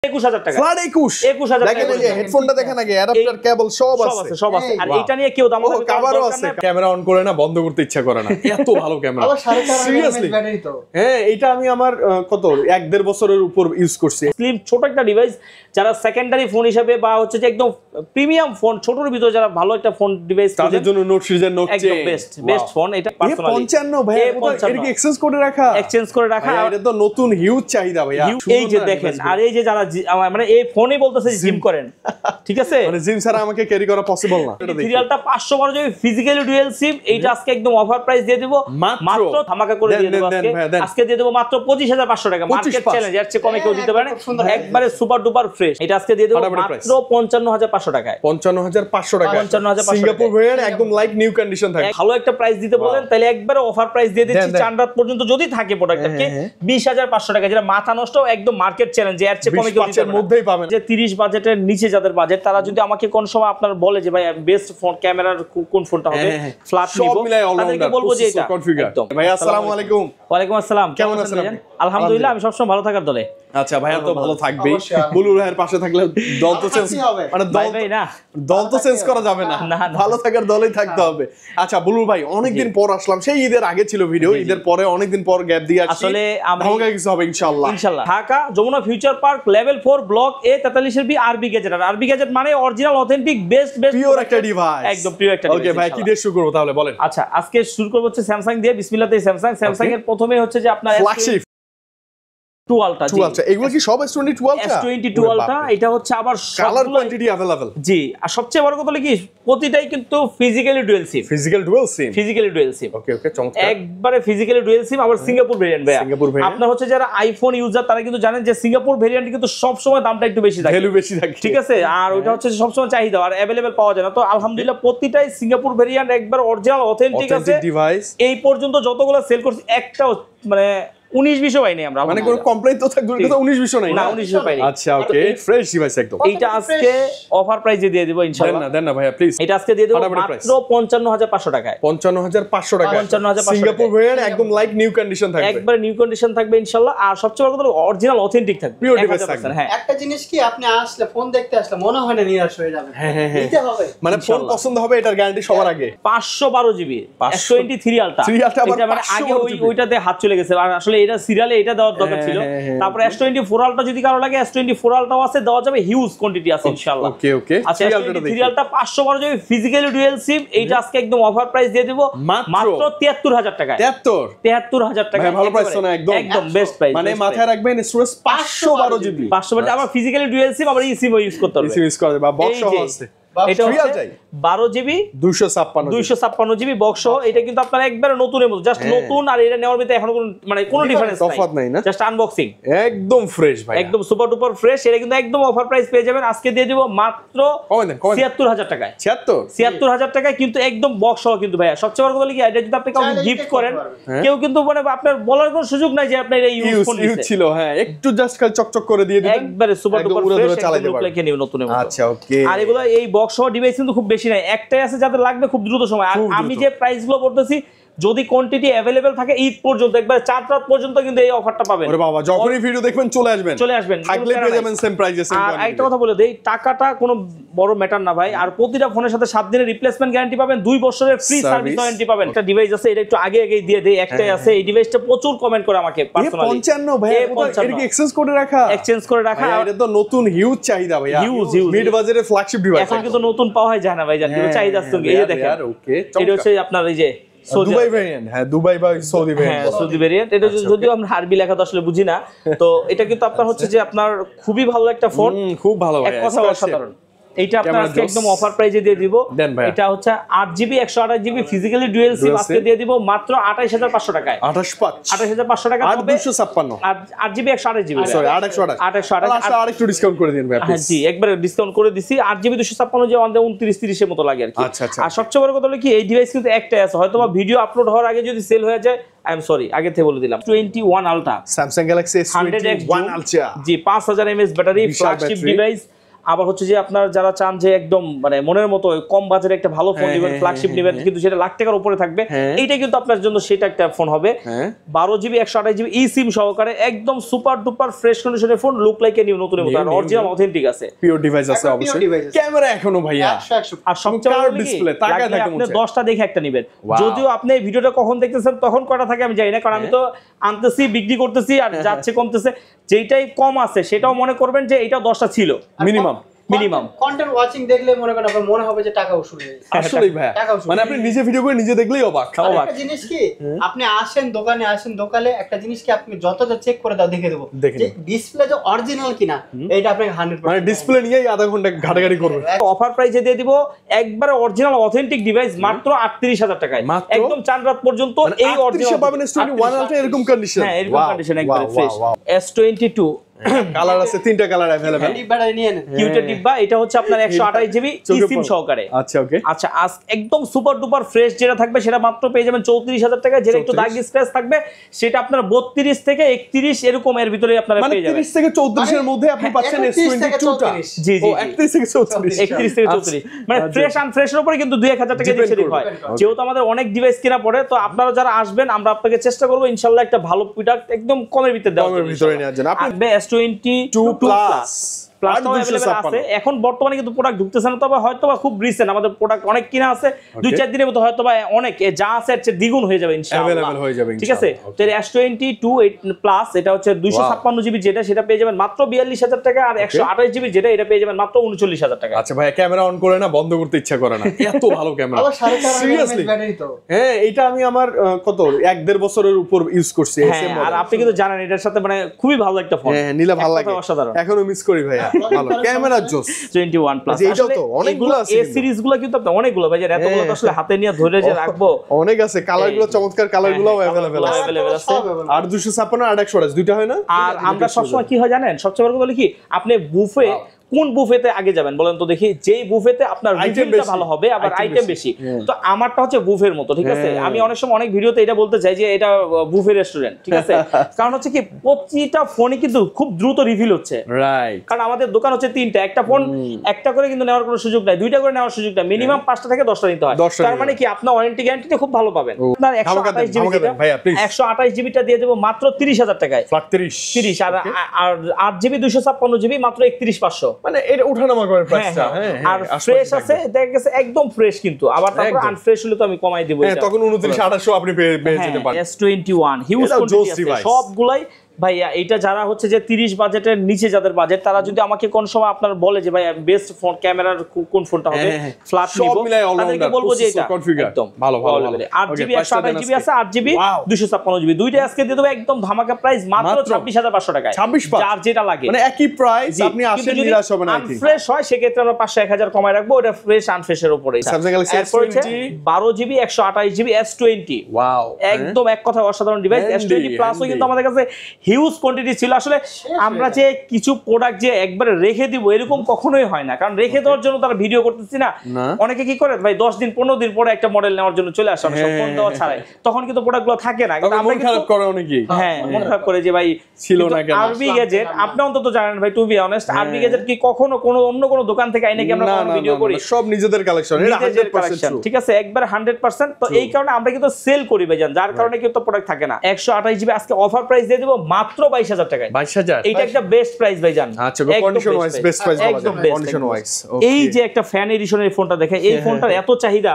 21,000 টাকা ফ্ল্যাট 21,000 দেখেন এই যে হেডফোনটা দেখেন আগে অ্যাডাপ্টার কেবল সব আছে আর এটা নিয়ে কেউ দাম কভারও আছে ক্যামেরা অন করে না বন্ধ করতে ইচ্ছা করে না এত ভালো ক্যামেরা সিরিয়াসলি হ্যাঁ এটা আমি আমার কত 1.5 বছরের উপর ইউজ করছি স্লিম ছোট একটা ডিভাইস যারা সেকেন্ডারি ফোন হিসেবে বা হচ্ছে যে একদম প্রিমিয়াম ফোন ছোটর ভিতরে যারা ভালো একটা ফোন ডিভাইস তাদের জন্য নোট সিরিজের নোট একদম বেস্ট ফোন এটা পার্সোনালি 55 ভাই এটা কি এক্সচেঞ্জ করে রাখা আর এটা তো নতুন হিউজ চাহিদা ভাই এই যে দেখেন আর এই যে যারা মানে এই ফোনই বলতেছে জিম করেন ঠিক আছে মানে জিম ছাড়া আমাকে ক্যারি করা পসিবল না সিরিয়ালটা 512 জিবি ফিজিক্যালি ডুয়াল সিম এইটা আজকে একদম অফার প্রাইস দিয়ে দেব মাত্র ধামাকা করে দিয়ে দেব আজকে দিয়ে দেব মাত্র 25,500 টাকা মার্কেট চ্যালেঞ্জ এর চেয়ে কমে কেউ দিতে পারে না একবারে সুপার ডুপার ফ্রেশ এটা আজকে দিয়ে দেব মাত্র 55,500 টাকায় 55,500 টাকা সিঙ্গাপুর ভেরিয়েন্ট একদম লাইক নিউ কন্ডিশন থাকে ভালো একটা প্রাইস দিতে বলেন তাহলে একবারে অফার প্রাইস দিয়ে দিচ্ছি চার রাত পর্যন্ত যদি থাকে প্রোডাক্টটাকে 20,500 টাকা যেটা মাথা নষ্ট একদম মার্কেট চ্যালেঞ্জ এর চেয়ে কমে কেউ দিতে পারে মধ্যেই পাবেন যে 30 বাজেটের নিচে যাদের বাজেট তারা যদি আমাকে কোন সময় আপনার বলে যে ভাই বেস্ট ফোন ক্যামেরার কোন ফোনটা হবে ফ্ল্যাট নিব তাদেরকে বলবো যে এটা একদম ভাই আসসালামু আলাইকুম ওয়া আলাইকুম আসসালাম কেমন আছেন আলহামদুলিল্লাহ আমি সবসময় ভালো থাকার দলে আচ্ছা ভাইয়া তো ভালো থাকবেই বুলু ভাইয়ের পাশে থাকলে দল তো চেঞ্জ মানে দল তো চেঞ্জ করা যাবে না ভালো থাকার দলেই থাকতে হবে আচ্ছা বুলু ভাই অনেকদিন পর আসলাম সেই ঈদের আগে ছিল ভিডিও ঈদের পরে অনেকদিন পর গ্যাপ দিয়ে আসছি আসলে আমরা কিছু হবে ইনশাআল্লাহ Dhaka Jamuna future park level 4 block A 43 এর বি আরবি গ্যাজেট আর আরবি গ্যাজেট মানে অরিজিনাল অথেন্টিক বেস্ট পিওর একটা ডিভাইস একদম পিওর একটা ডিভাইস ওকে ভাই কি দিয়ে শুরু করব তাহলে বলেন আচ্ছা আজকে শুরু করব হচ্ছে স্যামসাং দিয়ে বিসমিল্লাহ দিয়ে স্যামসাং এর প্রথমে হচ্ছে যে আপনার ফ্ল্যাগশিপ টুয়ালটা এগুলো কি সব S22 টা এটা হচ্ছে আবার কালার কোয়ান্টিটি अवेलेबल জি আর সবচেয়ে বড় কথা হলো কি প্রতিটাই কিন্তু ফিজিক্যালি ডুয়াল সিম ওকে চমৎকার একবারে ফিজিক্যালি ডুয়াল সিম আবার সিঙ্গাপুর ভেরিয়েন্ট ভাই আপনার হচ্ছে যারা আইফোন ইউজার তারা কিন্তু জানেন যে সিঙ্গাপুর ভেরিয়েন্ট কিন্তু সব সময় দামটা একটু বেশি থাকে ভ্যালু বেশি থাকে ঠিক আছে আর ওইটা হচ্ছে সব সময় চাহিদা আর अवेलेबल পাওয়া যায় না তো আলহামদুলিল্লাহ প্রতিটাই সিঙ্গাপুর ভেরিয়েন্ট একবার অরিজিনাল অথেন্টিক আছে ডিভাইস এই পর্যন্ত যতগুলো সেল করছি একটাও মানে 19-20 পাইনি আমরা মানে কোনো কমপ্লেইন তো থাকবে না 19-20 নাই না 19 পাইনি আচ্ছা ওকে ফ্রেশ ডিভাইস একদম এইটা আজকে অফার প্রাইসে দিয়ে দিব ইনশাআল্লাহ দেন না ভাইয়া প্লিজ এটা আজকে দিয়ে দেব মাত্র 55,500 টাকায় 55,500 টাকা 55,500 সিঙ্গাপুর ভেরিয়েন্ট একদম লাইক নিউ কন্ডিশন থাকবে একবারে নিউ কন্ডিশন থাকবে ইনশাআল্লাহ আর সবচেয়ে বড় কথা অরিজিনাল অথেন্টিক থাকবে পিওর ডিভাইস থাকবে হ্যাঁ একটা জিনিস কি আপনি আসলে ফোন দেখতে আসলে মনে হয় না নিরাশ হয়ে যাবে হ্যাঁ নিতে হবে মানে ফোন পছন্দ হবে এটার গ্যারান্টি সবার আগে 512 জিবি S23 আলট্রা এটা মানে আগে ওইটাতে হাত চলে গেছে আর আসলে এটা সিরিয়ালে এটা দেওয়ার দরকার ছিল তারপর S24 আলট্রা যদি কারো লাগে S24 আলট্রাও আছে দেওয়া যাবে হিউজ কোয়ান্টিটি আছে ইনশাআল্লাহ ওকে আচ্ছা সিরিয়ালটা 512 জিবি ফিজিক্যালি ডুয়াল সিম এইটা আজকে একদম অফার প্রাইস দিয়ে দেব মাত্র 73000 টাকায় 73000 টাকা ভালো প্রাইস না একদম বেস্ট প্রাইস মানে মাথায় রাখবেন স্টোরেজ 512 জিবি 512 আবার ফিজিক্যালি ডুয়াল সিম আবার ইসিম ইউজ করতে হবে ইউজ করতে বা বক্স সহ আছে এটা 12 জিবি 256 জিবি বক্স এটা কিন্তু আপনারা একবারে নতুনের মতো জাস্ট নতুন আর এটা নেওয়ার ভিতরে এখনো কোনো ডিফারেন্স নাই না জাস্ট আনবক্সিং একদম ফ্রেশ ভাই একদম সুপার ডুপার ফ্রেশ এটা কিন্তু একদম অফার প্রাইস পেয়ে যাবেন আজকে দিয়ে দিব মাত্র 76000 টাকায় 76000 টাকায় কিন্তু একদম বক্স সহ কিন্তু ভাইয়া সবচেয়ে বড় কথা কি এটা যদি আপনি কাউকে গিফট করেন কেউ কিন্তু মানে আপনার বলার কোনো সুযোগ নাই যে আপনি এটা ইউজ ছিল হ্যাঁ একটু জাস্ট খালি চকচক করে দিয়ে দিবেন একবারে সুপার ডুপার ফ্রেশ একদম লেখে নিও নতুনের মতো আচ্ছা ওকে আর এগুলো এই বক্স সহ ডিভাইস কিন্তু খুব বেশি নাই একটাই আছে যাদের লাগবে খুব দ্রুত সময় আর আমি যে প্রাইস গুলো বলতেছি যদি কোয়ান্টিটি अवेलेबल থাকে ঈদ পর্যন্ত একবার 4 রাত পর্যন্ত কিন্তু এই অফারটা পাবেন ওরে বাবা যখনই ভিডিও দেখবেন চলে আসবেন থাকলে পেয়ে যাবেন সেম প্রাইসে সেম কোয়ান্টিটি আর একটা কথা বলে দেই টাকাটা কোনো বড় ম্যাটার না ভাই আর প্রতিটা ফোনের সাথে 7 দিনের রিপ্লেসমেন্ট গ্যারান্টি পাবেন 2 বছরের ফ্রি সার্ভিস ওয়ারেন্টি পাবেন একটা ডিভাইস আছে এটা একটু আগে দিয়ে দেই একটাই আছে এই ডিভাইসটা প্রচুর কমেন্ট করে আমাকে পার্সোনালি 55 ভাই এটা কি এক্সচেঞ্জ করে রাখা এটা তো নতুন হিউজ চাহিদা ভাই হিউজ মিড বাজারে ফ্ল্যাগশিপ ডিভাইস এখন কিন্তু নতুন পাওয়া যায় না ভাই জানেন চাহিদা আছে এই যে দেখেন ওকে এটা হচ্ছে আপনার এই যে দুবাই ভেরিয়েন্ট হ্যাঁ দুবাই বা সৌদি ভেরিয়েন্ট হ্যাঁ সৌদি ভেরিয়েন্ট এটা যদিও আমরা আরবি লেখা তো আসলে বুঝি না তো এটা কিন্তু আপনার হচ্ছে যে আপনার খুবই ভালো একটা ফোন খুব ভালো ভাই এক কথা অসাধারণ এইটা আপনার আজকে একদম অফার প্রাইসে দিয়ে দিব এটা হচ্ছে 8GB 128GB physically dual SIM আজকে দিয়ে দিব মাত্র 28500 টাকায় 28500 টাকা হবে 256 8GB 128GB সরি 828 আর একটু ডিসকাউন্ট করে দিন ভাই হ্যাঁ জি একবারে ডিসকাউন্ট করে দিছি 8GB 256 যে 29 30 এর মতো লাগে আর কি আর সবচেয়ে বড় কথা হলো কি এই ডিভাইস কিন্তু একটাই আছে হয়তোবা ভিডিও আপলোড হওয়ার আগে যদি সেল হয়ে যায় আই এম সরি আগে থেকে বলে দিলাম 21 ultra Samsung Galaxy S21 ultra G 5000 mAh battery flagship device আবার হচ্ছে যে আপনার যারা চান যে একদম মানে মনের মতো কম বাজেটে একটা ভালো ফোন নেবেন, ফ্ল্যাগশিপ নেবেন, কিন্তু সেটা লাখ টাকার উপরে থাকবে, এইটা কিন্তু আপনার জন্য সেটা একটা ফোন হবে। 12GB 128GB ই সিম সহকারে একদম সুপার ডুপার ফ্রেশ কন্ডিশনের phone, look like a new, নতুনের মতো, আর অরিজিনাল অথেন্টিক আছে, পিওর ডিভাইস আছে অবশ্যই। ক্যামেরা এখনো ভাইয়া আর সবচেয়ে বড় কি আপনি 10টা দেখে একটা নেবেন, যদিও আপনি এই ভিডিওটা কখন দেখতেছেন তখন কটা থাকে আমি জানি না, কারণ আমি তো আনতেছি বিক্রি করতেছি আর যাচ্ছে কমতেছে, যেটাই কম আছে সেটাও মনে করবেন যে এটা 10টা ছিল মিনিমাম। কন্টেন্ট ওয়াচিং দেখলে মনে করেন আপনার মনে হবে যে টাকা উসুল হয়ে গেছে। আসলেই ভাই, মানে আপনি নিজে ভিডিও করে নিজে দেখলেই অবাক। একটা জিনিস কি, আপনি আসেন দোকানে একটা জিনিস কি আপনি যতটা চেক করে দাও দেখে দেবো যে ডিসপ্লে যে অরিজিনাল কিনা, এটা আপনাকে 100% মানে ডিসপ্লে নিয়েই আধা ঘন্টা ঘাটাঘাটি করবেন। অফার প্রাইসে দিয়ে দিব একবারে অরিজিনাল অথেন্টিক ডিভাইস মাত্র 38,000 টাকায়, একদম চান রাত পর্যন্ত এই অরিজিনাল পাবেন। S21 আলট্রা এরকম কন্ডিশন, হ্যাঁ এরকম কন্ডিশন একবারে ফ্রেশ। S22 কালার আছে, 3টা কালার अवेलेबल। ডিব্বাটা নিয়ে নেন, কিউটের ডিব্বা, এটা হচ্ছে আপনার 128GB ই সিম সহকারে। আচ্ছা ওকে, আচ্ছা আজ একদম সুপার ডুপার ফ্রেশ যেটা থাকবে সেটা মাত্র পেয়ে যাবেন 34,000 টাকায়, যেটা একটু দাগ স্ক্র্যাচ থাকবে সেটা আপনার 32 থেকে 31 এরকম এর ভিতরে আপনারা পেয়ে যাবেন। 30 থেকে 34 এর মধ্যে আপনি পাচ্ছেন S22 টা। জি জি 31 থেকে 34, 31 থেকে 34, মানে ফ্রেশ আনফ্রেশের উপরে কিন্তু 2-1000 টাকা দিয়ে সেল হয়। যেহেতু আমাদের অনেক ডিভাইস কেনা পড়ে, তো আপনারা যারা আসবেন আমরা আপনাকে চেষ্টা করব ইনশাআল্লাহ একটা ভালো প্রোডাক্ট একদম কমের ভিতরে দেওয়ার জন্য। আপনি S22 প্লাস আছে এখন বর্তমানে কিন্তু প্রোডাক্ট ঢুকতেছে না, তবে হয়তো বা খুব রিসেন্ট আমাদের প্রোডাক্ট অনেক কিনা আছে, 2-4 দিনের মতো হয়তো বা অনেক যা আছে এর চেয়ে দ্বিগুণ হয়ে যাবে ইনশাআল্লাহ, ঠিক আছে। তো S22 প্লাস এটা হচ্ছে 256GB যেটা, সেটা পেয়ে যাবেন মাত্র 42,000 টাকা, আর 128GB যেটা এটা পেয়ে যাবেন মাত্র 39,000 টাকা। আচ্ছা ভাই, ক্যামেরা অন করে না বন্ধ করতে ইচ্ছা করে না, এত ভালো ক্যামেরা। সিরিয়াসলি ব্যাটারি তো, হ্যাঁ এটা আমি আমার কত 1-1.5 বছরের উপর ইউজ করছি। আর আপনি কিন্তু জানেন এটার সাথে মানে খুবই ভালো একটা ফোন, হ্যাঁ নিলে ভালো লাগে, অসাধারণ, এখনো মিস করি ভাই। ভালো ক্যামেরা জোস 21 প্লাস। এটাও তো অনেকগুলো আছে, এই সিরিজগুলো কিন্তু আপনি অনেকগুলো ভাই, এতগুলো তো আসলে হাতে নিয়ে ধরে যে রাখবো, অনেক আছে, কালারগুলো চমৎকার, কালারগুলোও अवेलेबल আছে। আর 256 আর 128 দুইটা হয় না। আর আমরা সবসময় কি হয় জানেন, সবচেয়ে বড় কথা হলো কি, আপনি বুফে কোন বুফেতে আগে যাবেন বলেন তো দেখি, যেই বুফেতে আপনার রিভিউটা ভালো হবে আবার আইটেম বেশি, তো আমারটা হচ্ছে বুফের মতো, ঠিক আছে। আমি অনেক সময় অনেক ভিডিওতে এটা বলতে চাই যে এটা বুফে রেস্টুরেন্ট, ঠিক আছে, কারণ হচ্ছে কি প্রতিটা ফোনে কিন্তু খুব দ্রুত রিভিল হচ্ছে, রাইট, কারণ আমাদের দোকান হচ্ছে 3টা, একটা ফোন একটা করে কিন্তু নেওয়ার কোনো সুযোগ নাই, 2টা করে নেওয়ার সুযোগ নাই, মিনিমাম 5টা থেকে 10টা নিতে হয়, তার মানে কি আপনার ওয়ারেন্টি গ্যারান্টিটা খুব ভালো পাবেন। আপনার 128GB টা দিয়ে দেব মাত্র 30,000 টাকায়, 30, আর 8GB 256GB মাত্র 31,500, মানে এটা ওঠানামা করে প্রাইসটা। আর ফ্রেশ আছে, দেখা গেছে একদম ফ্রেশ, কিন্তু আবার তারপর আনফ্রেশ হলে তো আমি কমাই দেব, তখন 29-2800 আপনি পেয়ে যেতে পারেন। S21 হিউজ কোয়ান্টিটি আছে সবগুলাই ভাইয়া। এটা যারা হচ্ছে যে 30 বাজেটের নিচে যাদের বাজেট, তারা যদি আমাকে কোন সময় আপনার বলে যে ভাই বেস্ট ফোন ক্যামেরার কোন ফোনটা হবে, ফ্ল্যাট নিব, তাদেরকে বলবো যে এটা একদম ভালো 8GB 128GB আছে, 8GB 256GB, দুইটা আজকে দিয়ে দেব একদম ধামাকা প্রাইস মাত্র 26,500 টাকায়, যার যেটা লাগে, মানে একই প্রাইস, আপনি আসেন নিরাশ হবেন না। আনফ্রেশ হয় সেক্ষেত্রে আমরা 500-1000 কমায় রাখবো, ওটা ফ্রেশ আনফ্রেশের উপরে। Samsung Galaxy S20 12GB 128GB S20, wow, একদম এক কথা অসাধারণ ডিভাইস। S20 প্লাসও কিন্তু আমাদের কাছে হিউজ কোয়ান্টিটি ছিল। আসলে আমরা যে কিছু প্রোডাক্ট যে একবারে রেখে দিব এরকম কখনোই হয় না, কারণ রেখে দেওয়ার জন্য তারা ভিডিও করতেছি না। অনেকে কি করে ভাই 10 দিন 15 দিন পরে একটা মডেল নেওয়ার জন্য চলে আসে, সব ফোন দেওয়া ছাড়াই, তখন কিন্তু প্রোডাক্টগুলো থাকে না, কিন্তু আমরা খারাপ করে অনেকেই, হ্যাঁ মন খারাপ করে যে ভাই ছিল না কেন। আরবি গ্যাজেট আপনি অন্তত জানেন ভাই, টু বি অনেস্ট, আরবি গ্যাজেট কি কখনো কোনো অন্য কোনো দোকান থেকে আইনে কি আমরা কোনো ভিডিও করি? সব নিজেদের কালেকশন, এটা 100% ঠিক আছে, একবার 100%। তো এই কারণে আমরা কিন্তু সেল করি ভাই, যার কারণে কিন্তু প্রোডাক্ট থাকে না। 128GB আজকে অফার প্রাইস দিয়ে দেব মাত্র 22,000 টাকায়। 22,000 এটা একটা বেস্ট প্রাইস ভাই জান। আচ্ছা কন্ডিশন ওয়াইজ বেস্ট প্রাইস বলা যায়, কন্ডিশন ওয়াইজ। এই যে একটা ফ্যান এডিশনের ফোনটা দেখে, এই ফোনটার এত চাহিদা,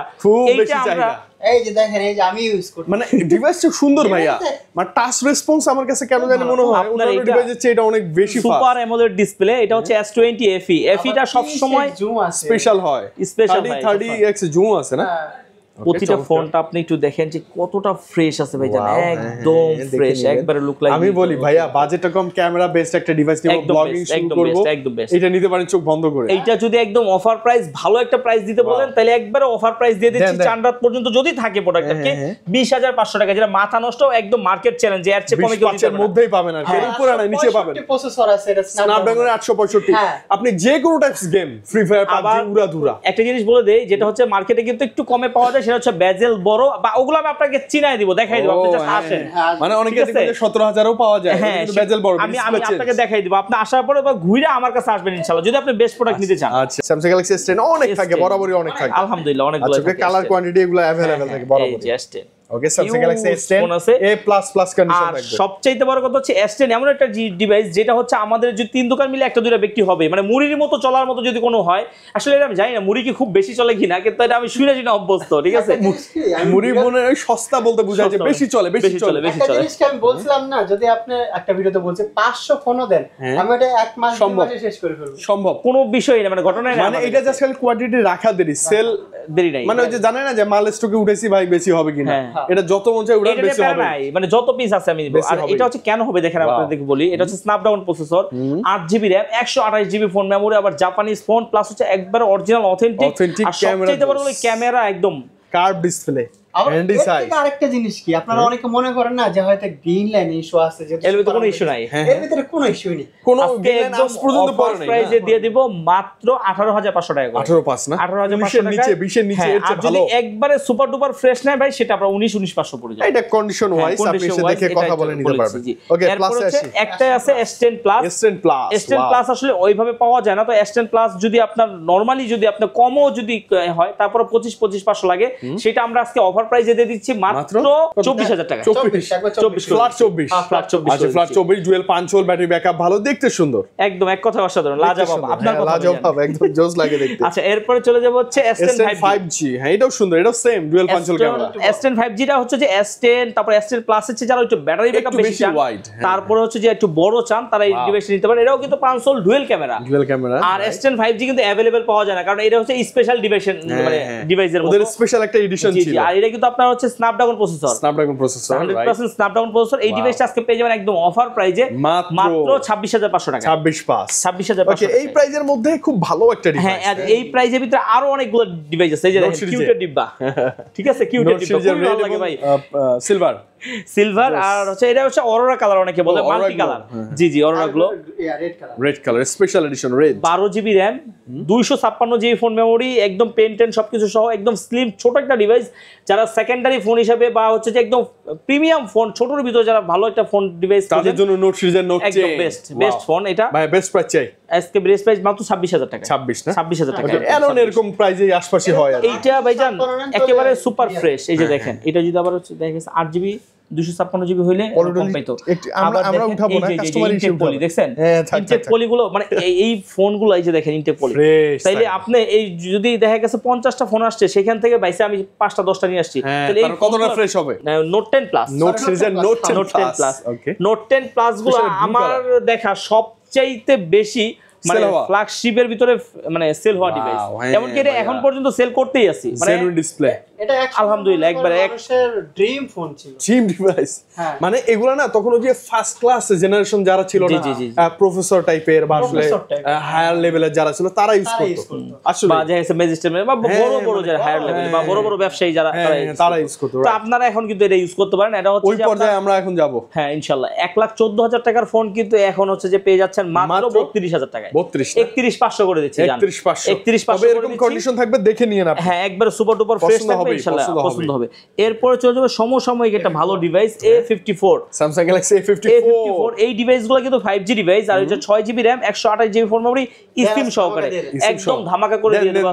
এইটা আমরা এই যে দেখেন, এই যে আমি ইউজ করি, মানে ডিভাইসটা সুন্দর ভাইয়া, মানে টাচ রেসপন্স আমার কাছে কেন জানি মনে হয় অন্যান্য ডিভাইসের চেয়ে এটা অনেক বেশি ফাস্ট। সুপার অ্যামোলেড ডিসপ্লে, এটা হচ্ছে S20 FE, FE-টা সব সময় স্পেশাল হয়, স্পেশাল 30x জুম আছে না। প্রতিটা ফোনটা আপনি একটু দেখেন যে কতটা ফ্রেশ আছে ভাই, জানেন একদম ফ্রেশ, একবারে লুক লাইক। আমি বলি ভাইয়া বাজেটটা কম, ক্যামেরা বেস্ট একটা ডিভাইস নিব, ব্লগিং শুরু করব, এটা নিতে পারেন চোখ বন্ধ করে। এইটা যদি একদম অফার প্রাইস, ভালো একটা প্রাইস দিতে বলেন, তাহলে একবারে অফার প্রাইস দিয়ে দিচ্ছি, চান্দাত পর্যন্ত যদি থাকে প্রোডাক্টকে 20,500 টাকা, যেটা মাথা নষ্ট, একদম মার্কেট চ্যালেঞ্জ, এর চেয়ে কমে কেউ দিতে মধ্যেই পাবেন না, এর উপরে না নিচে পাবেন। প্রসেসর আছে, এটা স্ন্যাপড্রাগন 865, আপনি যে কোনো types game, free fire, PUBG, উড়াধুরা। একটা জিনিস বলে দেই, যেটা হচ্ছে মার্কেটে কিন্তু একটু কমে পাওয়া যায়, সেটা হচ্ছে বেজেল বড়, বা ওগুলো আমি আপনাকে চিনাই দিব, দেখাই দিব, আপনি জাস্ট আসেন। মানে অনেকে দেখবেন যে 17,000 ও পাওয়া যায়, কিন্তু বেজেল বড়। আমি আপনাকে দেখাই দিব, আপনি আসার পরে বা ঘুরে আমার কাছে আসবেন ইনশাআল্লাহ, যদি আপনি বেস্ট প্রোডাক্ট নিতে চান। আচ্ছা, Samsung Galaxy S10 অনেক থাকে, বরাবরই অনেক থাকে আলহামদুলিল্লাহ, অনেকগুলো আচ্ছা, কালার কোয়ান্টিটি এগুলো अवेलेबल থাকে বরাবরই। এই যে S10 okay, Samsung Galaxy S10 A++ condition থাকবে। সবচেয়ে বড় কথা হচ্ছে S10 এমন একটা ডিভাইস যেটা হচ্ছে আমাদের যে তিন দোকান মিলে একটা দুইটা ব্যক্তি হবে, মানে মুড়ির মতো চলার মতো যদি কোনো হয়, আসলে এটা আমি জানি না মুড়ি কি খুব বেশি চলে কিনা, কিন্তু এটা আমি শুনে অভ্যস্ত, ঠিক আছে। মুড়ি মনে হয় সস্তা বলতে বোঝায় যে বেশি চলে, বেশি চলে। একটা জিনিস আমি বলছিলাম না, যদি আপনি একটা ভিডিওতে বলছে 500 ফোনও দেন, আমি এটা এক মাস দুই মাসে শেষ করে ফেলবো, সম্ভব, কোনো বিষয় না, মানে ঘটনা না, মানে এটা জাস্ট খালি কোয়ান্টিটি রাখা দেরি, সেল দেরি নাই, মানে ওই যে জানেন না যে মাল স্টকে উঠেছি ভাই বেশি হবে কিনা, এটা যত মন চায় উড়ান বেশি হবে, মানে যত পিস আছে আমি দিব। আর এটা হচ্ছে কেন হবে দেখেন, আপনাদের বলি, এটা হচ্ছে Snapdragon processor, 8GB RAM, 128GB phone memory, আবার জাপানিজ ফোন, প্লাস হচ্ছে একবার অরিজিনাল অথেন্টিক, আর সবচেয়ে বড় হলো ক্যামেরা একদম কার্ভ ডিসপ্লে। আরেকটা জিনিস কি, আপনারা অনেকে মনে করেন না যে হয়তো গ্রিন লাইন ইস্যু আছে, যে এর ভিতরে কোনো ইস্যু নাই, এর ভিতরে কোনো ইস্যু নেই, কোনো একদম পর্যন্ত প্রাইসে দিয়ে দিব মাত্র 18,500 টাকা করে। 18,500 না, 18,500 টাকা নিচে 20 এর নিচে এর চেয়ে ভালো। একবারে সুপার ডুপার ফ্রেশ নাই ভাই, সেটা আপনারা 19,500 পড়ে যায়। এটা কন্ডিশন ওয়াইজ আপনি এসে দেখে কথা বলে নিতে পারবেন। ওকে, প্লাস আছে, একটাই আছে S10 প্লাস। S10 প্লাস আসলে ওইভাবে পাওয়া যায় না, তো S10 প্লাস যদি আপনার নরমালি যদি আপনার কমও যদি হয়, তারপর 25,500 লাগে, সেটা আমরা আজকে অফার প্রাইসে দিয়ে দিচ্ছি মাত্র 24,000 টাকা। 24 ফ্ল্যাট 24 আচ্ছা, flat 24 dual 5 hole battery backup ভালো, দেখতে সুন্দর, একদম এক কথা অসাধারণ, লাজবাব, আপনার কথা লাজবাব, একদম জোস লাগে দেখতে। আচ্ছা, এরপরে চলে যাব হচ্ছে S10 5G, হ্যাঁ এটাও সুন্দর, এটাও same dual 5 whole camera. S10 5G টা হচ্ছে যে S10, তারপর S10 প্লাস হচ্ছে যারা একটু ব্যাটারি ব্যাকআপ বেশি চান, তারপর হচ্ছে যে একটু বড় চান, তারা এই ডিভাইস নিতে পারেন। এটাও কিন্তু 5 হোল ডুয়াল ক্যামেরা, আর S10 5G কিন্তু अवेलेबल পাওয়া যায় না, কারণ এটা হচ্ছে স্পেশাল ডিভাইস, মানে ডিভাইসের মধ্যে ওদের স্পেশাল একটা এডিশন ছিল, আর এটা কিন্তু আপনার হচ্ছে স্ন্যাপড্রাগন প্রসেসর, 100% স্ন্যাপড্রাগন প্রসেসর। এই ডিভাইসটা আজকে পেয়ে যাবেন একদম অফার প্রাইজে মাত্র 26,500 টাকা। 26,500 ওকে, এই প্রাইজের মধ্যে খুব ভালো একটা ডিভাইস। হ্যাঁ, আর এই প্রাইজের ভিতরে আরো অনেকগুলো ডিভাইস আছে, এই যে দেখেন কিউটের ডিব্বা, ঠিক আছে, কিউটের ডিব্বা খুব ভালো লাগে ভাই, সিলভার, আর হচ্ছে এটা হচ্ছে অরোরা কালার, অনেকে বলে মাল্টি কালার, জি অরোরা গুলো red colour special edition red, 12GB RAM, 256GB phone memory, একদম পেন টেন সবকিছু সহ, একদম স্লিম ছোট একটা ডিভাইস। যারা সেকেন্ডারি ফোন হিসেবে বা হচ্ছে যে একদম প্রিমিয়াম ফোন, ছোটর ভিতরে যারা ভালো একটা ফোন ডিভাইস, তাদের জন্য নোট সিরিজের নোট একদম বেস্ট ফোন। এটা ভাই বেস্ট প্রাইস চাই, আজকে বেস্ট প্রাইস মাত্র 26,000 টাকা। 26 না, 26,000 টাকা, এরকম প্রাইসেই আশপাশে হয়। আর এইটা ভাইজান একেবারে সুপার ফ্রেশ। এই যে দেখেন, এটা যদি আবার হচ্ছে দেখা গেছে 8GB 256GB হইলে কম পাইতো। আমরা উঠাবো না, কাস্টমার ইনটেক পলি দেখছেন, ইনটেক পলিগুলো মানে এই ফোনগুলো, এই যে দেখেন ইনটেক পলি, তাইলে আপনি এই যদি দেখা গেছে 50টা ফোন আসছে, সেখান থেকে বাইসে আমি 5টা 10টা নিয়ে আসছি, তাহলে এই কতটা ফ্রেশ হবে। নোট 10 প্লাস, নোট সিরিজের নোট 10 প্লাস, ওকে, নোট 10 প্লাস গুলো আমার দেখা সবচাইতে বেশি মানে ফ্ল্যাগশিপের ভিতরে মানে সেল হওয়া ডিভাইস, এমনকি এটা এখন পর্যন্ত সেল করতেই আছি, মানে জেনুইন ডিসপ্লে, এটা আলহামদুলিল্লাহ একবারে মানুষের ড্রিম ফোন ছিল, ড্রিম ডিভাইস। মানে এগুলা না তখন ওই যে ফার্স্ট ক্লাস জেনারেশন যারা ছিল না, প্রফেসর টাইপের বা আসলে হায়ার লেভেলের যারা ছিল তারা ইউজ করতো, আসলে বা যে ম্যাজিস্ট্রেট বা বড় যারা হায়ার লেভেল বা বড় ব্যবসায়ী যারা, তারা ইউজ করতো। তো আপনারা এখন কিন্তু এটা ইউজ করতে পারেন। এটা হচ্ছে ওই পর্যায়ে আমরা এখন যাব, হ্যাঁ ইনশাআল্লাহ। 1,14,000 টাকার ফোন কিন্তু এখন হচ্ছে যে পেয়ে যাচ্ছেন মাত্র 32,000 টাকায়, 31,500 করে দিচ্ছি, 31,500 এরকম কন্ডিশন থাকবে, দেখে নিয়েন আপনি। হ্যাঁ, একবারে সুপার ডুপার ফ্রেশ থাকবে ইনশাআল্লাহ, পছন্দ হবে। এরপরে চলে যাবে সমসাময়িক একটা ভালো device, A54, Samsung Galaxy A54। এই ডিভাইসগুলো কিন্তু 5G ডিভাইস, আর হচ্ছে 6GB RAM, 128GB phone memory, steam সহকারে একদম ধামাকা করে দিয়ে দেব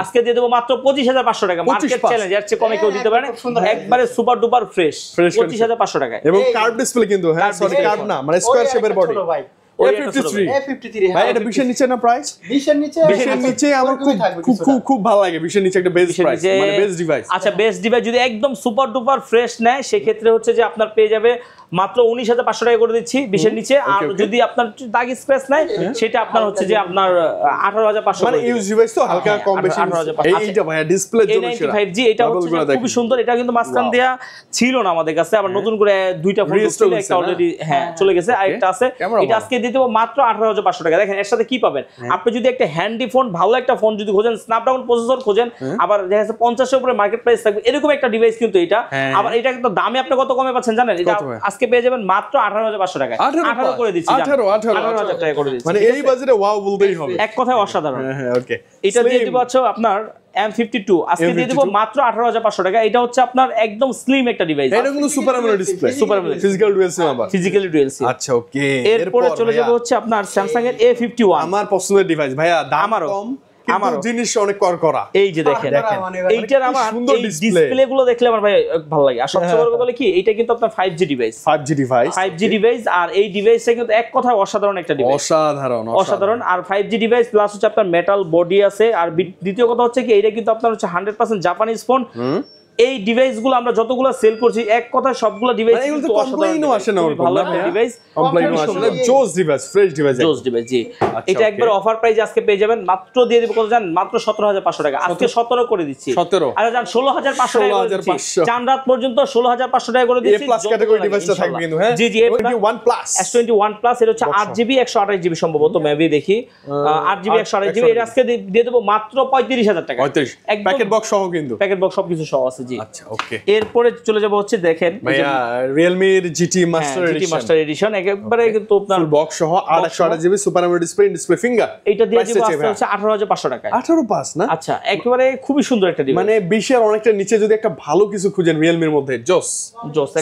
আজকে দিয়ে দেব মাত্র 25,500 টাকা। মার্কেট চ্যালেঞ্জ, এর চেয়ে কমে কেউ দিতে পারে না, একবারে সুপার ডুপার ফ্রেশ 25,500 টাকায়। এবং কার্ভ ডিসপ্লে কিন্তু, হ্যাঁ সরি কার্ভ না, মানে স্কয়ার শেপের বডি। A53 ভাই, এটা 20 এর নিচে না প্রাইস? 20 এর নিচে আমার খুব ভালো লাগে। 20 এর নিচে একটা বেস্ট প্রাইস, মানে বেস্ট ডিভাইস। আচ্ছা, বেস্ট ডিভাইস যদি একদম সুপার ডুপার ফ্রেশ নেয়, সেক্ষেত্রে হচ্ছে যে আপনার পেয়ে যাবে মাত্র 19,500 টাকা করে দিচ্ছি 20 এর নিচে। আর যদি আপনার দাগ স্ক্র্যাচ নাই, সেটা আপনার হচ্ছে যে আপনার 18,500, মানে ইউজ ডিভাইস তো হালকা কম বেশি। এইটা ভাই ডিসপ্লে জন্য সেরা A95G, এটা হচ্ছে খুব সুন্দর। এটা কিন্তু মাসখান দেয়া ছিল না আমাদের কাছে, আবার নতুন করে দুইটা ফোন ছিল, একটা অলরেডি চলে গেছে, আরেকটা আছে। এটা আজকে দিয়ে দেব মাত্র 18,500 টাকা। দেখেন এর সাথে কি পাবেন, আপনি যদি একটা হ্যান্ডি ফোন, ভালো একটা ফোন যদি খোঁজেন, স্ন্যাপড্রাগন প্রসেসর খোঁজেন, আবার দেখা যাচ্ছে 50 এর উপরে মার্কেট প্রাইস থাকবে, এরকম একটা ডিভাইস কিন্তু এটা। আবার এটা কিন্তু দামে আপনি কত কমে পাচ্ছেন জানেন? এটা আজকে আজকে পেয়ে যাবেন মাত্র 18,500 টাকায়। 18 করে দিচ্ছি, 18,000 টাকা করে দিচ্ছি। মানে এই বাজেটে ওয়াও বলতেই হবে, এক কথায় অসাধারণ। হ্যাঁ ওকে। এটা দিয়ে দিব হচ্ছে আপনার M52, আজকে দিয়ে দিব মাত্র 18,500 টাকা। এটা হচ্ছে আপনার একদম স্লিম একটা ডিভাইস। এটা কিন্তু super AMOLED display, super AMOLED physical dual SIM আবার, ফিজিক্যালি ডুয়াল সিম। আচ্ছা ওকে। এরপরে চলে যাব হচ্ছে আপনার স্যামসাং এর A51, আমার পছন্দের ডিভাইস ভাইয়া, দাম কম কিন্তু জিনিস অনেক করা। এই যে দেখেন এইটার আমার এই ডিসপ্লে গুলো দেখলে আমার ভাই ভালো লাগে। আর সবচেয়ে বড় কথা হলো কি, এটা কিন্তু আপনার 5G ডিভাইস, 5G ডিভাইস। আর এই ডিভাইসটা কিন্তু এক কথায় অসাধারণ একটা ডিভাইস, অসাধারণ। আর 5G ডিভাইস প্লাস হচ্ছে আপনার মেটাল বডি আছে। আর দ্বিতীয় কথা হচ্ছে কি, এটা কিন্তু আপনার হচ্ছে 100% জাপানিজ ফোন। এই ডিভাইসগুলো আমরা যতগুলো সেল করছি এক কথায় সবগুলো ডিভাইস কিন্তু কমপ্লেইনও আসে না, ভালো ডিভাইস, কমপ্লেইনও আসে না, জোস ডিভাইস, ফ্রেশ ডিভাইস, জোস ডিভাইস। জি, এটা একবার অফার প্রাইস আজকে পেয়ে যাবেন, মাত্র দিয়ে দেব কত জানেন, মাত্র 17,500 টাকা। আজকে 17 করে দিচ্ছি, 17 আর জান 16,500 টাকা করে দিচ্ছি, চান রাত পর্যন্ত 16,500 টাকা করে দিচ্ছি। এ প্লাস ক্যাটাগরি ডিভাইসটা থাকবে কিন্তু, হ্যাঁ জি জি, S21 প্লাস, S21 প্লাস এর হচ্ছে 8GB 128GB সম্ভবত, মেবি দেখি 8GB 128GB। এটা আজকে দিয়ে দেব মাত্র 35,000 টাকা, 35 প্যাকেট বক্স সহ, কিন্তু প্যাকেট বক্স সবকিছু সহ আছে। জি, আচ্ছা ওকে। এরপরে চলে যাব হচ্ছে দেখেন ভাইয়া Realme এর GT মাস্টার এডিশন একেবারে কিন্তু আপনার বক্স সহ 828GB super AMOLED display finger, এটা দিয়ে দিব আজকে হচ্ছে 18,500 টাকায়। 18,500 না? আচ্ছা, একেবারে খুবই সুন্দর একটা ডিভাইস, মানে 20 এর অনেকটা নিচে যদি একটা ভালো কিছু খুঁজেন Realme এর মধ্যে, জোস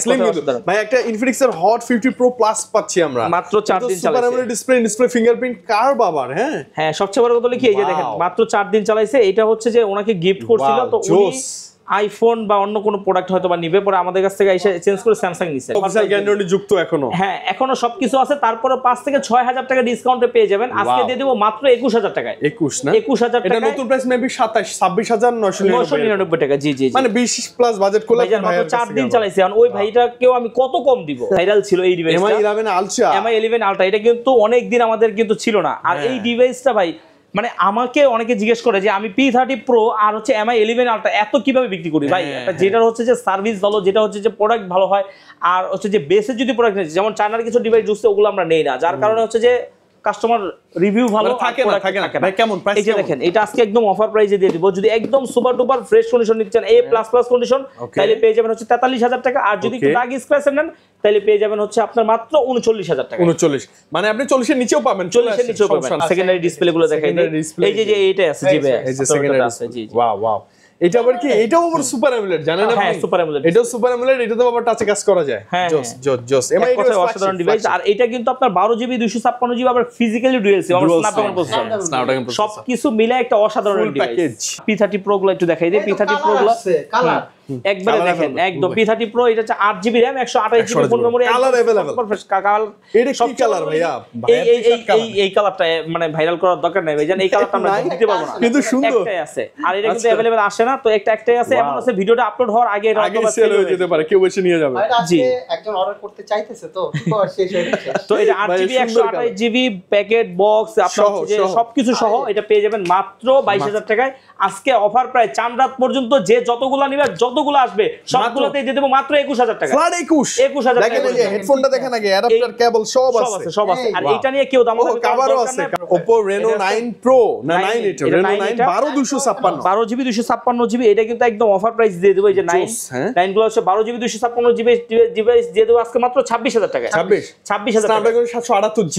স্লিম। ভাই একটা Infinix এর Hot 50 Pro Plus পাচ্ছি আমরা, মাত্র 4 দিন চালাইছে, সুপার অ্যামোলেড ডিসপ্লে ফিঙ্গারপ্রিন্ট কার বাবার। হ্যাঁ সবচেয়ে বড় কথা হলো কি, এই যে দেখেন মাত্র 4 দিন চালাইছে। এটা হচ্ছে যে ওনাকে গিফট করছিল, তো উনি আইফোন বা অন্য কোনো প্রোডাক্ট হয়তো বা নিবে, পরে আমাদের কাছ থেকে এসে চেঞ্জ করে স্যামসাং নিছে। অফিশিয়াল গ্যারান্টি যুক্ত এখনো, হ্যাঁ এখনো সবকিছু আছে। তারপরে 5 থেকে 6,000 টাকা ডিসকাউন্টে পেয়ে যাবেন। আজকে দিয়ে দেব মাত্র 21,000 টাকায়। 21 না? 21,000 টাকা। এটা নতুন প্রাইস মেবি 26,999 টাকা। জি জি, মানে 20 প্লাস বাজেট করলে মাত্র 4 দিন চালাইছে। আর ওই ভাইটাকেও আমি কত কম দিব। ভাইরাল ছিল এই ডিভাইসটা, MI 11 আলট্রা। এটা কিন্তু অনেক দিন আমাদের কিন্তু ছিল না। আর এই ডিভাইসটা ভাই, মানে আমাকে অনেকে জিজ্ঞেস করে যে আমি P30 Pro আর হচ্ছে MI 11 আলট্রা এত কিভাবে বিক্রি করি ভাই। যেটা হচ্ছে যে সার্ভিস ভালো, যেটা হচ্ছে যে প্রোডাক্ট ভালো হয়, আর হচ্ছে যে বেসে যদি প্রোডাক্ট নেই, যেমন চায়নার কিছু ডিভাইস ঢুকছে ওগুলো আমরা নেই না, যার কারণে হচ্ছে যে কাস্টমার রিভিউ ভালো থাকে না। ভাই কেমন প্রাইস? এই যে দেখেন, এটা আজকে একদম অফার প্রাইসে দিয়ে দিব। যদি একদম সুপার ডুপার ফ্রেশ কন্ডিশন নিতে চান, A++ কন্ডিশন, তাহলে পেয়ে যাবেন হচ্ছে 43,000 টাকা। আর যদি একটু দাগ স্ক্র্যাচ নেন, তাহলে পেয়ে যাবেন হচ্ছে আপনার মাত্র 39,000 টাকা। 39, মানে আপনি 40 এর নিচেও পাবেন, 40 এর নিচেও পাবেন। সেকেন্ডারি ডিসপ্লে গুলো দেখাই দেই। এই যে এইটাই আছে, জি ভাই, এই যে সেকেন্ডারি আছে। জি ওয়াও, এটা আবার কি, এটাও আবার সুপার অ্যামোলেড, জানেন আপনি? হ্যাঁ, সুপার অ্যামোলেড, এটাও সুপার অ্যামোলেড, এটাতে আবার টাচে কাজ করা যায়। জোস এমআই এর অসাধারণ ডিভাইস। আর এটা কিন্তু আপনার 12GB 256GB আবার ফিজিক্যালি ডুয়াল সিম, আবার স্ন্যাপড্রাগন প্রসেসর, সবকিছু মিলে একটা অসাধারণ ডিভাইস। P30 Pro গুলো একটু দেখাই দেই। P30 Pro গুলো কালার একবারে দেখেন, একদম P30 Pro, এটা হচ্ছে 8GB RAM 128GB phone memory, colour available. Colour এটা কি কালার ভাইয়া? এই কালারটা মানে ভাইরাল করার দরকার নাই ভাই, জান এই কালারটা আমরা দিতে পারবো না, কিন্তু সুন্দর একটাই আছে। আর এটা কিন্তু अवेलेबल আসে না, তো একটাই আছে। এমন আছে ভিডিওটা আপলোড হওয়ার আগে এটা হয়তো সেল হয়ে যেতে পারে, কেউ এসে নিয়ে যাবে। জি, একজন অর্ডার করতে চাইতেছে, তো শেষ হয়ে গেছে। তো এটা 8GB 128GB প্যাকেট বক্স আপনার যে সবকিছু সহ এটা পেয়ে যাবেন মাত্র 22,000 টাকায়। আজকে অফার প্রাইস, চান রাত পর্যন্ত যে যতগুলো নিবে, যতগুলো আসবে সবগুলোতে দিয়ে দেব মাত্র 21,000 টাকা। ফ্ল্যাট 21,000 টাকা। দেখেন এই যে হেডফোনটা দেখেন, আগে অ্যাডাপ্টার কেবল সব আছে। আর এটা নিয়ে কেউ দামাদামি কভারও আছে। Oppo Reno 9 Pro না 9 এটা Reno 9 12GB 256GB। এটা কিন্তু একদম অফার প্রাইস দিয়ে দেব। এই যে 9 গুলো হচ্ছে 12GB 256GB ডিভাইস দিয়ে দেব আজকে মাত্র 26,000 টাকা। 26,000 টাকা। Snapdragon 778G।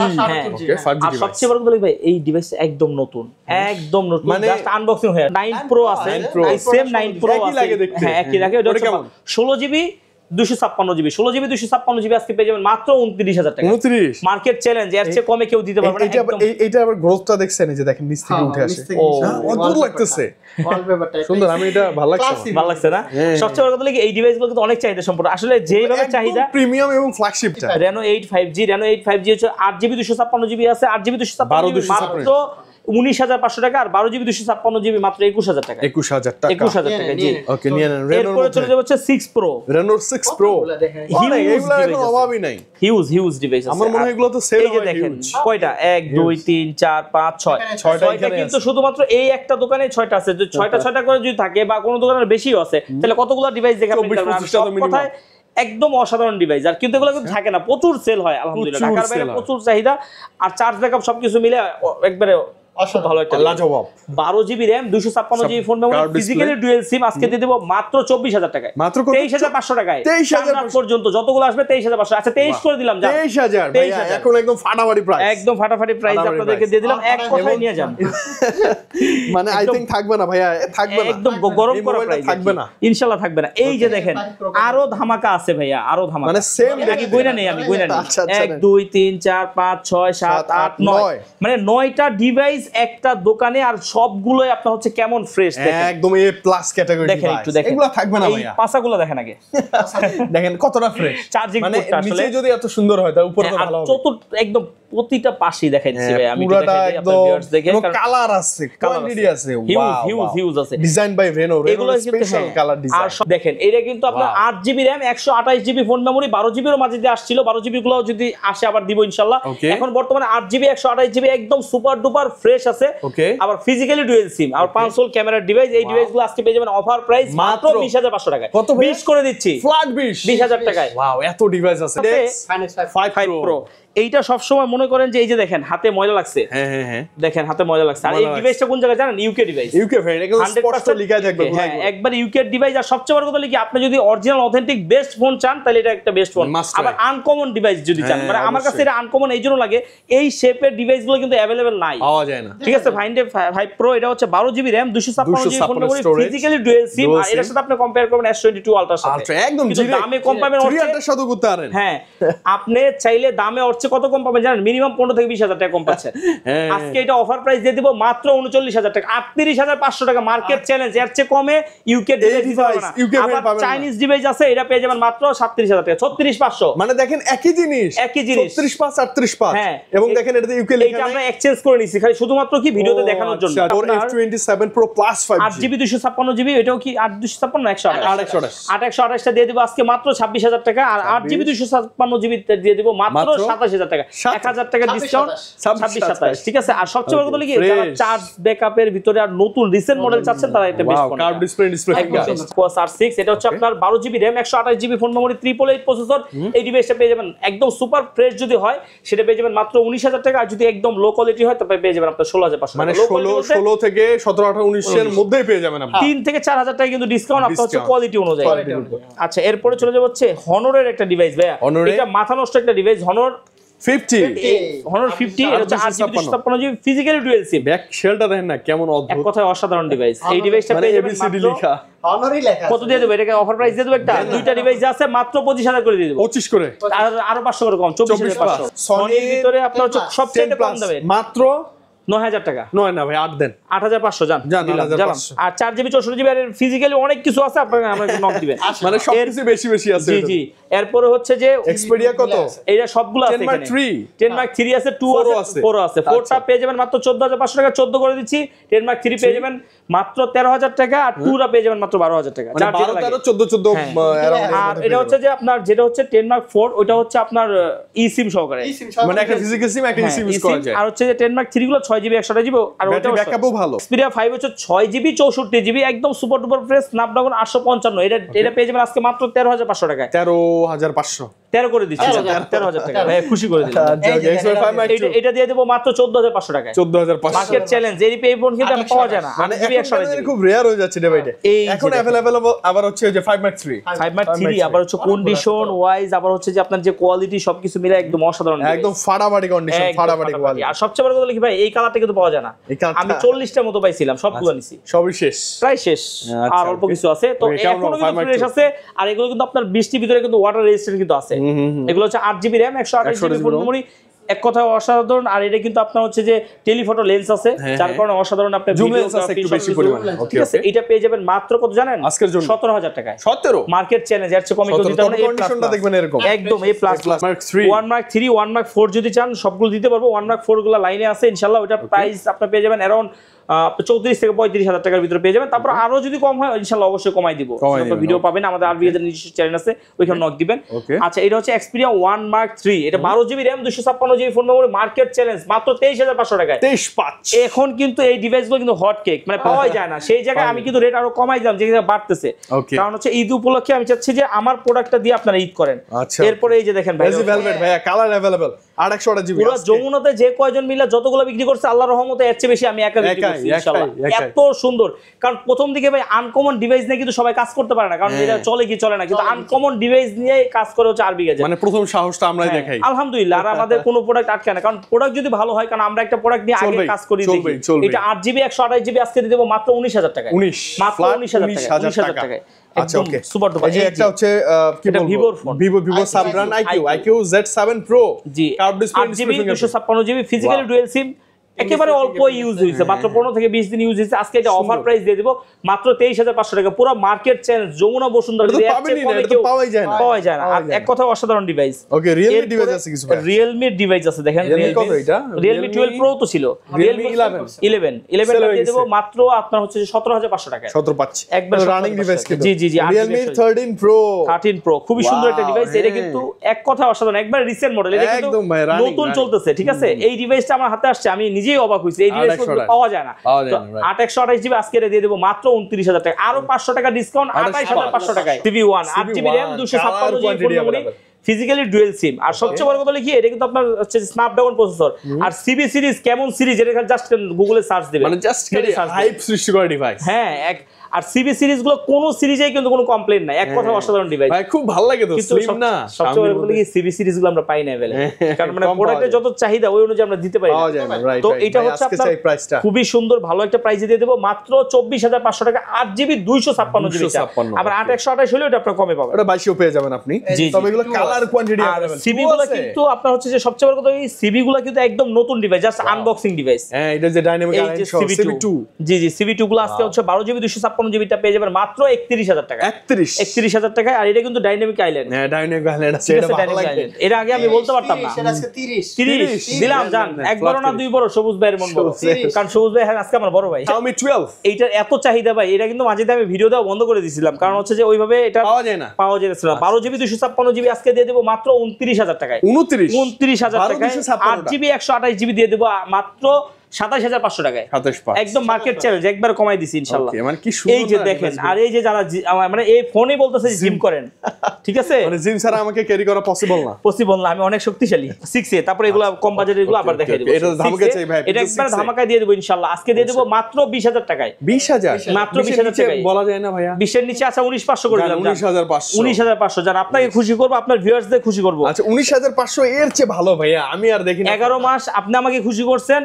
ওকে, 5G আর সবচেয়ে বড় কথা ভাই, এই ডিভাইসটা একদম নতুন, মানে জাস্ট আনবক্সিং হয়ে 9 Pro আছে, সেম 9 Pro আছে, হ্যাঁ একই লাগে। এটা হচ্ছে 16GB 256GB 256GB আজকে পেয়ে যাবেন মাত্র 29,000 টাকা। 29 মার্কেট চ্যালেঞ্জ, এর চেয়ে কমে কেউ দিতে পারবে না। এইটা আবার গ্রোথটা দেখছেন, এই যে দেখেন নিচ থেকে উঠে আসে, অদ্ভুত লাগতেছে, ওয়ালপেপারটা সুন্দর। আমি এটা ভালো লাগছে না? সবচেয়ে বড় কথা হলো কি, এই ডিভাইসগুলো কিন্তু অনেক চাহিদা সম্পূর্ণ, আসলে যেইভাবে চাহিদা, প্রিমিয়াম এবং ফ্ল্যাগশিপটা। Reno 8 5G হচ্ছে 8GB 256GB আছে, 8GB 256GB মাত্র 19,500 টাকা। আর 12GB 256GB মাত্র 21,000 টাকা। 21,000 টাকা। 21,000 টাকা, জি। ওকে, নিয়ে নেন। Reno এরপর চলে যাচ্ছে 6 Pro, Reno 6 Pro। এগুলো কোনো অভাবই নাই, হিউজ ডিভাইস আছে। আমার মনে হয় এগুলো তো সেল হয়। দেখেন কয়টা, 1 2 3 4 5 6 6টা কিন্তু শুধুমাত্র এই একটা দোকানে 6টা আছে। যদি 6টা করে যদি থাকে বা কোনো দোকানের বেশিও আছে, তাহলে কতগুলো ডিভাইস দেখে আপনি কথায় একদম অসাধারণ ডিভাইস। আর কিন্তু এগুলো কিন্তু থাকে না, প্রচুর সেল হয় আলহামদুলিল্লাহ। ঢাকার বাইরে প্রচুর চাহিদা, আর চার্জ ব্যাকআপ সবকিছু মিলে একবারে ভালো একটা লাজবাব 12 GB RAM 256 GB phone memory physically dual SIM আজকে দিয়ে দেব মাত্র 24000 টাকায়, মাত্র 23500 টাকায়, 23500 পর্যন্ত যতগুলো আসবে 23500। আচ্ছা 23 করে দিলাম, 23000 ভাইয়া এখন একদম ফাটাফাটি প্রাইস, একদম ফাটাফাটি প্রাইস আপনাদেরকে দিয়ে দিলাম, এক কথায় নিয়ে যান। মানে আই থিং থাকবে না ভাইয়া, থাকবে না, একদম গরম করা প্রাইস থাকবে না, ইনশাআল্লাহ থাকবে না। এই যে দেখেন আরো ধামাকা আছে ভাইয়া, আরো ধামাকা, মানে সেম দেখি গইনা নেই, আমি গইনা নেই। 1 2 3 4 5 6 7 8 9, মানে 9টা ডিভাইস একটা দোকানে, আর সবগুলোই আপনার হচ্ছে কেমন ফ্রেশ, দেখেন একদম এ প্লাস ক্যাটাগরি দেখেন, একটু দেখেন, এগুলো থাকবে না ভাইয়া, এই পাশাগুলো দেখেন আগে, দেখেন কতটা ফ্রেশ, চার্জিং মানে পোর্টটা আসলে নিচে যদি এত সুন্দর হয় তাহলে উপরে তো ভালো হবে, চতুর্থ একদম প্রতিটা পাশেই দেখাচ্ছি ভাই, আমি পুরোটা একদম দেখেন কালার আছে, কোয়ান্টিটি আছে, হিউজ আছে, ডিজাইন বাই রেনো, এগুলো স্পেশাল কালার ডিজাইন। আর দেখেন এটা কিন্তু আপনার 8 GB RAM 128 GB phone memory, 12 জিবির মাঝে দিয়ে আসছিল, 12 জিবি গুলো যদি আসে আবার দিব ইনশাআল্লাহ। এখন বর্তমানে 8 জিবি 128 জিবি একদম সুপার ডুপার ফ্রেশ আছে, আবার ফিজিক্যালি ডুয়াল সিম, আর 5 হোল ক্যামেরার ডিভাইস, এই ডিভাইসগুলো আজকে পেয়ে যাবেন অফার প্রাইস মাত্র 20500 টাকায়, কত 20 করে দিচ্ছি, ফ্ল্যাট 20000 টাকায়। ওয়াও এত ডিভাইস আছে, 5 প্রো এইটা সব সময় মনে করেন যে এই যে দেখেন হাতে ময়লা লাগছে, হ্যাঁ দেখেন হাতে ময়লা লাগছে, আর এই ডিভাইসটা কোন জায়গায় জানেন? ইউকে ডিভাইস, ইউকে ভেরিয়েন্ট, একদম স্পষ্ট লেখা থাকবে, হ্যাঁ একবার ইউকে ডিভাইস। আর সবচেয়ে বড় কথা কি, আপনি যদি অরিজিনাল অথেন্টিক বেস্ট ফোন চান তাহলে এটা একটা বেস্ট ফোন, আবার আনকমন ডিভাইস যদি চান, মানে আমার কাছে এটা আনকমন এইজন্য লাগে, এই শেপের ডিভাইসগুলো কিন্তু अवेलेबल নাই, পাওয়া যায় না, ঠিক আছে? ফাইন্ড 5 প্রো এটা হচ্ছে 12 GB RAM 256 GB phone memory, physically dual SIM, আর এর সাথে আপনি কম্পেয়ার করবেন S22 আলট্রার সাথে, একদম দামে কম পাবেন, 3 সাথে করতে পারেন, হ্যাঁ আপনি চাইলে দামে অর্থে কত কম পাবেন জানেন? মিনিমাম 15 থেকে 20000 টাকা কম পাচ্ছেন। আজকে এটা অফার প্রাইস দিয়ে দিব মাত্র 39000 টাকা, 38500 টাকা, মার্কেট চ্যালেঞ্জ, এর চেয়ে কমে ইউকে ডিভাইস, আবার চাইনিজ ডিভাইস আছে, এটা পেয়ে যাবেন মাত্র 37000 টাকা, 36500। মানে দেখেন একই জিনিস 365 385, হ্যাঁ এবং দেখেন এটাতে ইউকে লেখা, এটা আমরা এক্সচেঞ্জ করে নিছি খালি শুধুমাত্র কি ভিডিওতে দেখানোর জন্য। ওর F27 Pro Plus 5G 8GB 256GB, এটাও কি 8 128 টা দিয়ে দিব আজকে মাত্র 26000 টাকা, আর 8GB 256GB দিয়ে দিব মাত্র 27000 টাকা, 1000 টাকা ডিসকাউন্ট, 26 27, ঠিক আছে? আর সবচেয়ে বড় কথা কি, যারা চার্জ ব্যাকআপের ভিতরে আর নতুন রিসেন্ট মডেল চাচ্ছেন তারা এটা best phone, curve display Quad R6, এটা হচ্ছে আপনার 12GB RAM 128GB phone memory 888 processor, এই ডিভাইসটা পেয়ে যাবেন একদম সুপার ফ্রেশ, যদি হয় সেটা পেয়ে যাবেন মাত্র 19000 টাকা, আর যদি একদম লো কোয়ালিটি হয় তবে পেয়ে যাবেন আপনার 16500 টাকা, মানে 16 থেকে 17 18 19 এর মধ্যেই পেয়ে যাবেন আপনি, 3 থেকে 4000 টাকা কিন্তু ডিসকাউন্ট আপনার হচ্ছে কোয়ালিটি অনুযায়ী। আচ্ছা এরপরে চলে যাব হচ্ছে হনরের একটা ডিভাইস ভাইয়া, এটা মাথা নষ্ট একটা ডিভাইস, হনর 50 এটা হচ্ছে 8GB 256GB ফিজিক্যালি ডুয়াল সিম, ব্যাক শেলটা দেখেন না কেমন অদ্ভুত, এক কথায় অসাধারণ ডিভাইস। এই ডিভাইসটা পেয়ে যাবেন ABCD লেখা, অনরই লেখা, কত দিয়ে দেব? এটাকে অফার প্রাইস দিয়ে দেব, একটা দুইটা ডিভাইস আছে মাত্র 25000 করে দিয়ে দেব, 25 করে, আর আরো 500 করে কম, 24500। সনির ভিতরে আপনার হচ্ছে সবচেয়ে কম দামে মাত্র 9000 টাকা, 9 না ভাই 8 দেন, 8500 জান দিলাম। আর 4GB 64GB এর ফিজিক্যালি অনেক কিছু আছে, আপনারা আমাকে নক দিবেন, মানে সবকিছু বেশি আছে। জি এরপরে হচ্ছে যে এক্সপেরিয়া কত, এইটা সবগুলো আছে, 10 Mark 3 10 Mark 3 আছে, 2 আছে, 4 আছে, 4টা পেয়ে যাবেন মাত্র 14500 টাকা, 14 করে দিচ্ছি। 10 Mark 3 পেয়ে যাবেন মাত্র 13000 টাকা, আর 2টা পেয়ে যাবেন মাত্র 12000 টাকা, 12 13 14 আর এটা হচ্ছে যে আপনার যেটা হচ্ছে 10 Mark 4 ওটা হচ্ছে আপনার ই সিম সহকারে, মানে একটা ফিজিক্যাল সিম একটা ই সিম ইউজ করা যায়, আর হচ্ছে যে 10 Mark 3 গুলো 6GB 128GB, আর ওটা ব্যাকআপও ভালো। Xperia 5 হচ্ছে 6GB 64GB একদম সুপার ডুপার ফ্রেশ, স্ন্যাপড্রাগন 855, এটা পেয়ে যাবেন আজকে মাত্র 13500 টাকায়, 13500 13 করে দিচ্ছি, 13000 টাকা ভাই, খুশি করে দিলাম। এটা দিয়ে দেব মাত্র 14500 টাকায়, 14500 মার্কেট চ্যালেঞ্জ, এই পেইফোন কিন্তু এখন পাওয়া যায় না, মানে খুব রেয়ার হয়ে যাচ্ছে ডে বাই ডে। এখন अवेलेबल আবার হচ্ছে যে 5 Mark 3 আবার হচ্ছে কন্ডিশন ওয়াইজ, আবার হচ্ছে যে আপনার যে কোয়ালিটি সবকিছু মিলে একদম অসাধারণ, একদম ফাটাফাটি কন্ডিশন, ফাটাফাটি কোয়ালিটি। আর সবচেয়ে বড় কথা কি ভাই, এই কালারটা কিন্তু পাওয়া যায় না, আমি 40টার মতো পাইছিলাম, সবগুলো নিছি, সবই শেষ, প্রায় শেষ, আর অল্প কিছু আছে, তো এখনো কিন্তু ফ্রেশ আছে। আর এগুলো কিন্তু আপনার বৃষ্টির ভিতরে কিন্তু ওয়াটার রেজিস্ট্যান্ট কিন্তু আছে, এগুলো হচ্ছে 8GB RAM 128GB phone memory, এক কথা অসাধারণ। আর এটা কিন্তু আপনার হচ্ছে যে টেলিফটো লেন্স আছে, যার কারণে অসাধারণ, আপনার জুম লেন্স আছে একটু বেশি পরিমাণে, ঠিক আছে? এটা পেয়ে যাবেন মাত্র কত জানেন? আজকের জন্য 17000 টাকায়, 17 মার্কেট চ্যালেঞ্জ, এর চেয়ে কমে কেউ দিতে পারবে না। এই কন্ডিশনটা দেখবেন এরকম, একদম A+ 1 Mark 3 1 Mark 4 যদি চান সবগুলো দিতে পারবো, 1 Mark 4 গুলো লাইনে আছে ইনশাআল্লাহ। ওটা প্রাইস আপনি পেয়ে যাবেন अराउंड 34 থেকে 35,000 টাকার ভিতরে পেয়ে যাবেন। তারপর আরো যদি কম হয় ইনশাআল্লাহ অবশ্যই কমাই দিব, ভিডিও পাবেন আমাদের আরবিএর নিজস্ব চ্যানেল আছে, ওইখানে নক দিবেন। আচ্ছা, এটা হচ্ছে Xperia 1 Mark 3, এটা 12 GB RAM 256 GB phone memory, market challenge মাত্র 23,500 টাকায়। 23,500 এখন কিন্তু এই ডিভাইসগুলো কিন্তু হট কেক, মানে পাওয়াই যায় না, সেই জায়গায় আমি কিন্তু রেট আরো কমাই দিলাম, যেটা বাড়তেছে। কারণ হচ্ছে ঈদ উপলক্ষে আমি চাচ্ছি যে আমার প্রোডাক্টটা দিয়ে আপনারা ঈদ করেন। এরপরে এই যে দেখেন ভাই, ভেলভেট ভাইয়া কালার अवेलेबल 828 জিবি, পুরো যমুনাতে যে কয়জন মিলে যতগুলো বিক্রি করছে আল্লাহর রহমতে এর চেয়ে বেশি আমি একা বিক্রি করছি ইনশাআল্লাহ। এত সুন্দর, কারণ প্রথম দিকে ভাই আনকমন ডিভাইস নিয়ে কিন্তু সবাই কাজ করতে পারে না, কারণ এটা চলে কি চলে না, কিন্তু আনকমন ডিভাইস নিয়ে কাজ করে হচ্ছে আরবি গ্যাজেট। মানে প্রথম সাহসটা আমরাই দেখাই আলহামদুলিল্লাহ। আর আমাদের কোনো প্রোডাক্ট আটকে না, কারণ প্রোডাক্ট যদি ভালো হয়, কারণ আমরা একটা প্রোডাক্ট নিয়ে আগে কাজ করি দেখি। এটা 8 জিবি 128 জিবি আজকে দিয়ে দেব মাত্র 19,000 টাকায়, মাত্র 19,000 টাকায়। আচ্ছা ওকে, সুপার ডুপার। এই যে একটা হচ্ছে কি বলবো, Vivo sub brand IQ Z7 Pro, G, curve display, 8 GB 256 GB physically dual SIM, একেবারে অল্প ইউজ হয়েছে, মাত্র 15 থেকে 20 দিন ইউজ হয়েছে। আজকে এটা অফার প্রাইস দিয়ে দিব মাত্র 23,500 টাকা, পুরো মার্কেট চ্যালেঞ্জ যমুনা বসুন্ধরা পাওয়াই যায় না। আর এক কথা অসাধারণ ডিভাইস। ওকে, রিয়েলমি ডিভাইস আছে কিছু, রিয়েলমি ডিভাইস আছে, দেখেন রিয়েলমি 12 প্রো তো ছিল, রিয়েলমি 11 দিয়ে দেব মাত্র আপনার হচ্ছে 17,500 টাকায়। 17 পাচ্ছি একবার রানিং ডিভাইস কিন্তু। জি জি জি, রিয়েলমি 13 Pro খুবই সুন্দর একটা ডিভাইস। এটা কিন্তু এক কথা অসাধারণ, একবার রিসেন্ট মডেল, এটা কিন্তু নতুন চলতেছে, ঠিক আছে। এই ডিভাইসটা আমার হাতে আসছে, আমি নিজেই অবাক হইছি, এই ডিভাইস পাওয়া যায় না। তো 828 জিবি আজকে দিয়ে দেব মাত্র 29,000 টাকা, আরো 500 টাকা ডিসকাউন্ট, 28,500 টাকায়। CV1 8 GB RAM 256 GB memory, physically dual SIM. আর সবচেয়ে বড় কথা কি, এটা কিন্তু আপনার হচ্ছে স্ন্যাপড্রাগন প্রসেসর। আর সিবি সিরিজ কেমন সিরিজ, এটা জাস্ট গুগলে সার্চ দিবেন, মানে জাস্ট হাইপ সৃষ্টি করে ডিভাইস। হ্যাঁ, আর সিবি সিরিজ গুলো কোন সিরিজেই কিন্তু কোনো কমপ্লেইন নাই, এক কথা অসাধারণ ডিভাইস ভাই, খুব ভালো লাগে তো, স্লিম না। সবচেয়ে বড় কথা কি, সিবি সিরিজ গুলো আমরা পাই না अवेलेबल, কারণ মানে প্রোডাক্টের যত চাহিদা ওই অনুযায়ী আমরা দিতে পারি না। তো এটা হচ্ছে আপনার খুবই সুন্দর ভালো একটা প্রাইসে দিয়ে দেব মাত্র 24,500 টাকা, 8 জিবি 256 জিবি। আবার 828 হলে এটা আপনি কমে পাবেন, এটা 22 পেয়ে যাবেন আপনি। তবে এগুলো কালার কোয়ান্টিটি अवेलेबल। সিবি গুলো কিন্তু আপনার হচ্ছে যে সবচেয়ে বড় কথা, এই সিবি গুলো কিন্তু একদম নতুন ডিভাইস, জাস্ট আনবক্সিং ডিভাইস। হ্যাঁ, এটা যে ডাইনামিক আইল্যান্ড CV2, জি জি, CV2 গুলো আজকে হচ্ছে 12 জিবি 256 জিবিটা পেয়ে যাবেন মাত্র 31,000 টাকা। 31,000 টাকায়। আর এটা কিন্তু ডাইনামিক আইল্যান্ড। হ্যাঁ, ডাইনামিক আইল্যান্ড আছে, এটা ভালো লাগে। এর আগে আমি বলতে পারতাম না, সেটা আজকে 30 দিলাম জান, একবার না দুই বড় সবুজ ভাইয়ের মন বড়, কারণ সবুজ ভাই আজকে আমার বড় ভাই। Xiaomi 12 এইটার এত চাহিদা ভাই, এটা কিন্তু মাঝে আমি ভিডিও দেওয়া বন্ধ করে দিয়েছিলাম, কারণ হচ্ছে যে ওইভাবে এটা পাওয়া যায় না। 12 জিবি 256 জিবি আজকে দিয়ে দেব মাত্র 29,000 টাকায়। 29,000 টাকায় 8 জিবি 128 জিবি দিয়ে দেব মাত্র 27,500 টাকায়। একদম মার্কেট চ্যালেঞ্জ, একবার কমাই দিছি ইনশাআল্লাহ। মানে কি সুন্দর, এই যে দেখেন, আর এই যে যারা মানে এই ফোনেই বলতেছে জিম করেন, ঠিক আছে, মানে জিম ছাড়া আমাকে ক্যারি করা পসিবল না, আমি অনেক শক্তিশালী 6 এ। তারপর এগুলো কম বাজেটের এগুলো আবার দেখাই দেব, এটা ধামাকা চাই ভাই, এটা একবার ধামাকা দিয়ে দেব ইনশাআল্লাহ। আজকে দিয়ে দেব মাত্র 20,000 টাকায়। 20,000 মাত্র 20,000 টাকায় বলা যায় না ভাইয়া, 20 এর নিচে। আচ্ছা 19,500 করে দিলাম, 19,500 জান, আপনাকে খুশি করব, আপনার ভিউয়ার্সদের খুশি করব। আচ্ছা 19,500 এর চেয়ে ভালো ভাইয়া আমি আর দেখি না। 11 মাস আপনি আমাকে খুশি করছেন,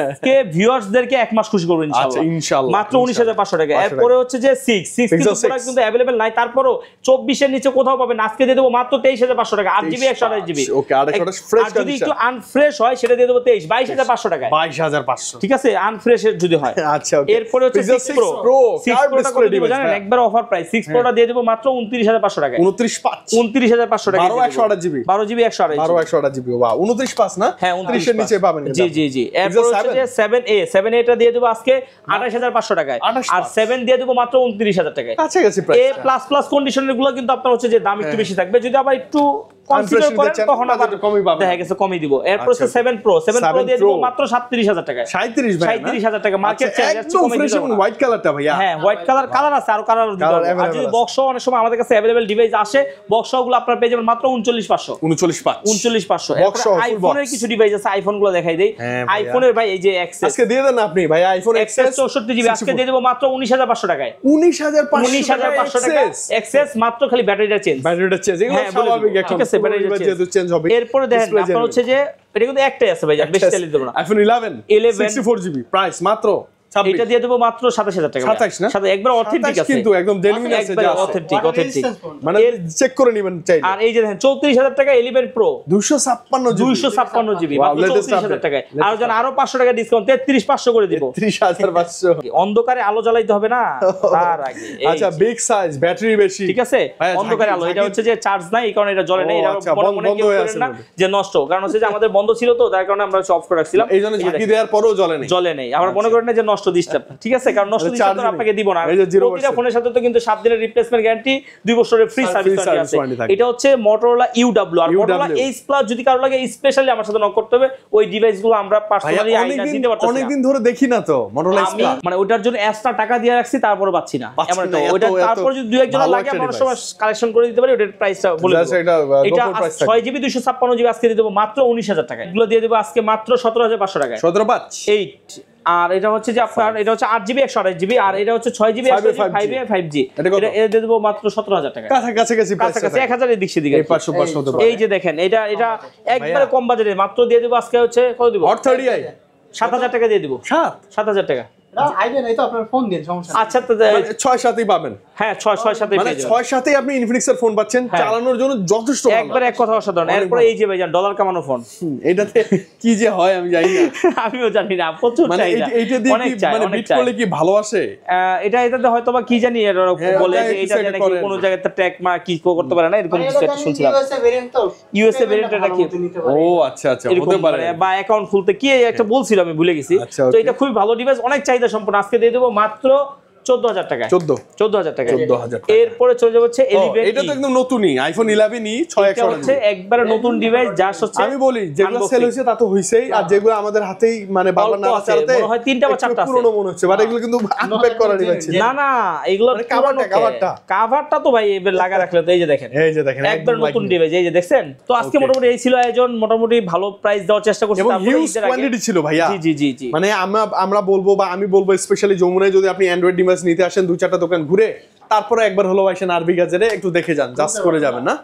আজকে ভিউয়ার্সদেরকে 1 মাস খুশি করব ইনশাআল্লাহ। মাত্র 19,500 টাকা। এরপরে হচ্ছে যে 6 কিন্তু প্রোডাক্ট কিন্তু अवेलेबल নাই, তারপরও 24 এর নিচে কোথাও পাবেন। আজকে দিয়ে দেব মাত্র 23,500 টাকা, 8 জিবি 128 জিবি। ওকে, 828 ফ্রেশ কন্ডিশন। যদি একটু আনফ্রেশ হয় সেটা দিয়ে দেব 22,500 টাকা। 22,500, ঠিক আছে, আনফ্রেশ যদি হয়। আচ্ছা ওকে। এরপরে হচ্ছে 6 Pro কার্ভ ডিসপ্লে ডিভাইস, জানেন একবার অফার প্রাইস 6 Pro টা দিয়ে দেব মাত্র 29,500 টাকা। 29,500 টাকা। 12 128 জিবি, 12 জিবি 128 জিবি। বাহ, 29,500 না? হ্যাঁ, 30 এর নিচে পাবেন। জি জি জি। এরপর হচ্ছে যে 7A টা দিয়ে দেব আজকে 28,500 টাকায়, আর 7 দিয়ে দেব মাত্র 29,000 টাকায়। আচ্ছা গেছে প্রাইস। A প্লাস কন্ডিশনের গুলো কিন্তু আপনার হচ্ছে যে দাম একটু বেশি থাকবে, যদি আবার একটু কনসিডার করেন তখন আবার দেখা গেছে কমই দিব। এরপর হচ্ছে 7 Pro দিয়ে দেব মাত্র 37,000 টাকায়। 37,000 টাকা মার্কেট চ্যালেঞ্জ আছে, কমে দিতে হবে। হোয়াইট কালারটা ভাইয়া, হ্যাঁ হোয়াইট কালার আছে, আর কালার দিতে হবে। আর যদি বক্স অনেক সময় আমাদের কাছে अवेलेबल ডিভাইস আসে, বক্সগুলো আপনারা পেয়ে যাবেন মাত্র 39,500 আইফোনের কিছু ডিভাইস আছে, আইফোনগুলো দেখাই দেই। আইফোনের ভাই এই যে এক্সেস আজকে দিয়ে দেন আপনি ভাই, আইফোন এক্সেস 64 জিবি আজকে দিয়ে দেব মাত্র 19,500 টাকায়। 19,500 টাকা এক্সেস, মাত্র খালি ব্যাটারিটা চেঞ্জ, এগুলো স্বাভাবিক, ঠিক আছে, ব্যাটারি চেঞ্জ হবে। এরপরে দেখেন আপনার হচ্ছে যে এটা কিন্তু একটাই আছে ভাই, বেশি চালিয়ে দেব না। আইফোন 11 64 জিবি প্রাইস মাত্র এটা দিয়ে দেব মাত্র 27,000 টাকা। 27 না? সাথে একবার অথেন্টিক আছে, কিন্তু একদম জেনুইন আছে, একবার অথেন্টিক মানে চেক করে নেবেন চাইলে। আর এই যে দেখেন 34,000 টাকা 11 Pro 256 জিবি মাত্র 34,000 টাকায়। আর যেন আরো 500 টাকা ডিসকাউন্ট 33,500 করে দিব। 33,500। অন্ধকারে আলো জ্বালাইতে হবে না তার আগে। আচ্ছা বিগ সাইজ, ব্যাটারি বেশি, ঠিক আছে। অন্ধকারে আলো, এটা হচ্ছে যে চার্জ নাই, এই কারণে এটা জ্বলে না। এটা মনে কেউ করেন না যে নষ্ট, কারণ হচ্ছে যে আমাদের বন্ধ ছিল তো, তার কারণে আমরা অফ করে রাখছিলাম। এইজন্য ঝাঁকি দেওয়ার পরেও জ্বলে নাই। আবার মনে করেন না যে নষ্ট নষ্ট ডিস্টার্ব, ঠিক আছে? কারণ নষ্ট ডিস্টার্ব তো আপনাকে দিব না। এই যে 0% প্রতিটা ফোনের সাথে তো কিন্তু 7 দিনের রিপ্লেসমেন্ট গ্যারান্টি, 2 বছরের ফ্রি সার্ভিস আছে। এটা হচ্ছে Motorola UW, আর Motorola Ace Plus যদি কারো লাগে স্পেশালি আমার সাথে নক করতে হবে। ওই ডিভাইসগুলো আমরা পার্সোনালি আইনা দিতে পারতেছি না, অনেকদিন ধরে দেখি না তো Motorola Ace Plus। মানে ওটার জন্য এক্সট্রা টাকা দিয়ে রাখছি, তারপরে পাচ্ছি না এমন একটা। ওটা তারপর যদি দুই একজন লাগে আমরা সবাই কালেকশন করে দিতে পারি। ওটার প্রাইসটা বলে দেব। এটা 6GB 256GB আজকে দিয়ে দেব মাত্র 19,000 টাকায়। এগুলো দিয়ে দেব আজকে মাত্র 17,500 টাকায়। 17,500 8। আর এটা হচ্ছে যে আপনার এটা হচ্ছে 8GB 128GB, আর এটা হচ্ছে 6GB 5G। এটা দিয়ে দেব মাত্র 17,000 টাকায়। কাছাকাছি 1000 এর দিক সেদিকে। এই 500 হতে পারে। এই যে দেখেন এটা একবারে কম বাজেটে মাত্র দিয়ে দেব আজকে হচ্ছে কত দিব? 30i 7,000 টাকা দিয়ে দেব। 7,000 টাকা। আইডিয়া নাই তো, আপনার ফোন দিন, সমস্যা নেই। আচ্ছা, 6-7ই পাবেন। হ্যাঁ 6-7 মানে 6-7এই আপনি ইনফিনিক্স এর ফোন পাচ্ছেন, চালানোর জন্য যথেষ্ট ভালো। একবার এক কথা অসাধারণ। এরপরে এই যে ভাইজান ডলার কামানো ফোন, এটাতে কি যে হয় আমি জানি না। আমিও জানি না, প্রচুর চাহিদা। এইটা দিয়ে কি মানে বিট করলে কি ভালোবাসে? এটাতে হয়তো বা কি জানি বলে যে এটা জানি কি কোন জায়গাতে ট্র্যাক মা কি করতে পারে না, এরকম কিছু একটা শুনছিলাম। ইউএসএ ভেরিয়েন্ট এটা কি? ও আচ্ছা হতে পারে, বা অ্যাকাউন্ট খুলতে কি একটা বলছিল, আমি ভুলে গেছি। তো এটা খুবই ভালো ডিভাইস, অনেক চাহিদা সম্পন্ন। আজকে দিয়ে দেব মাত্র 14,000 টাকায়। 14,000 টাকা। এরপরে চলে যাবে হচ্ছে 11। এটা তো একদম নতুনই আইফোন 11ই 6 হচ্ছে একবারে নতুন ডিভাইস, যা হচ্ছে আমি বলি যেগুলো সেল হইছে তা তো হইছেই, আর যেগুলো আমাদের হাতেই মানে বারবার না চালাতে মনে হয় 3টা বা 4টা আছে, পুরনো মনে হচ্ছে, বাট এগুলো কিন্তু আনপ্যাক করা ডিভাইস। না এগুলো কাভারটা তো ভাই এবার লাগা রাখলে তো এই যে দেখেন একবার নতুন ডিভাইস। এই যে দেখছেন। তো আজকে মোটামুটি এই ছিল আয়োজন, মোটামুটি ভালো প্রাইস দেওয়ার চেষ্টা করছি। তারপরে হিউজ কোয়ান্টিটি ছিল ভাইয়া। জি মানে আমরা বলবো বা আমি বলবো স্পেশালি যমুনায় যদি আপনি অ্যান্ড্রয়েড ডিভাইস নিতে আসেন 2-4টা দোকান ঘুরে তারপরে একবার হলো আসেন আরবি গাজেরে একটু দেখে যান, জাস্ট করে যাবেন না?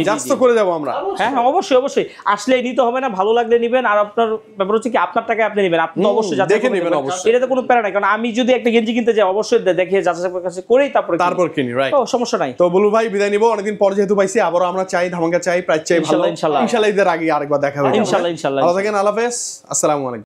জাস্ট তো করে যাব আমরা। হ্যাঁ অবশ্যই আসলে নিতে হবে না, ভালো লাগলে নেবেন। আর আপনার ব্যাপার হচ্ছে কি আপনার টাকায় আপনি নেবেন, আপনি অবশ্যই দেখে নেবেন। অবশ্যই এটাতে কোনো প্যারা নাই, কারণ আমি যদি একটা গেঞ্জি কিনতে যাই অবশ্যই দেখে যাচাই কাছে করেই তারপর কিনি, রাইট? তো সমস্যা নাই। তো বলু ভাই বিদায় নিব, অনেকদিন পর যেহেতু পাইছি, আবারো আমরা চাই ধামাকা চাই, প্রাইস চাই ভালো। ইনশাআল্লাহ ঈদের আগে আরেকবার দেখা হবে। ইনশাআল্লাহ ভালো থাকেন, আল্লাহ হাফেজ, আসসালামু আলাইকুম।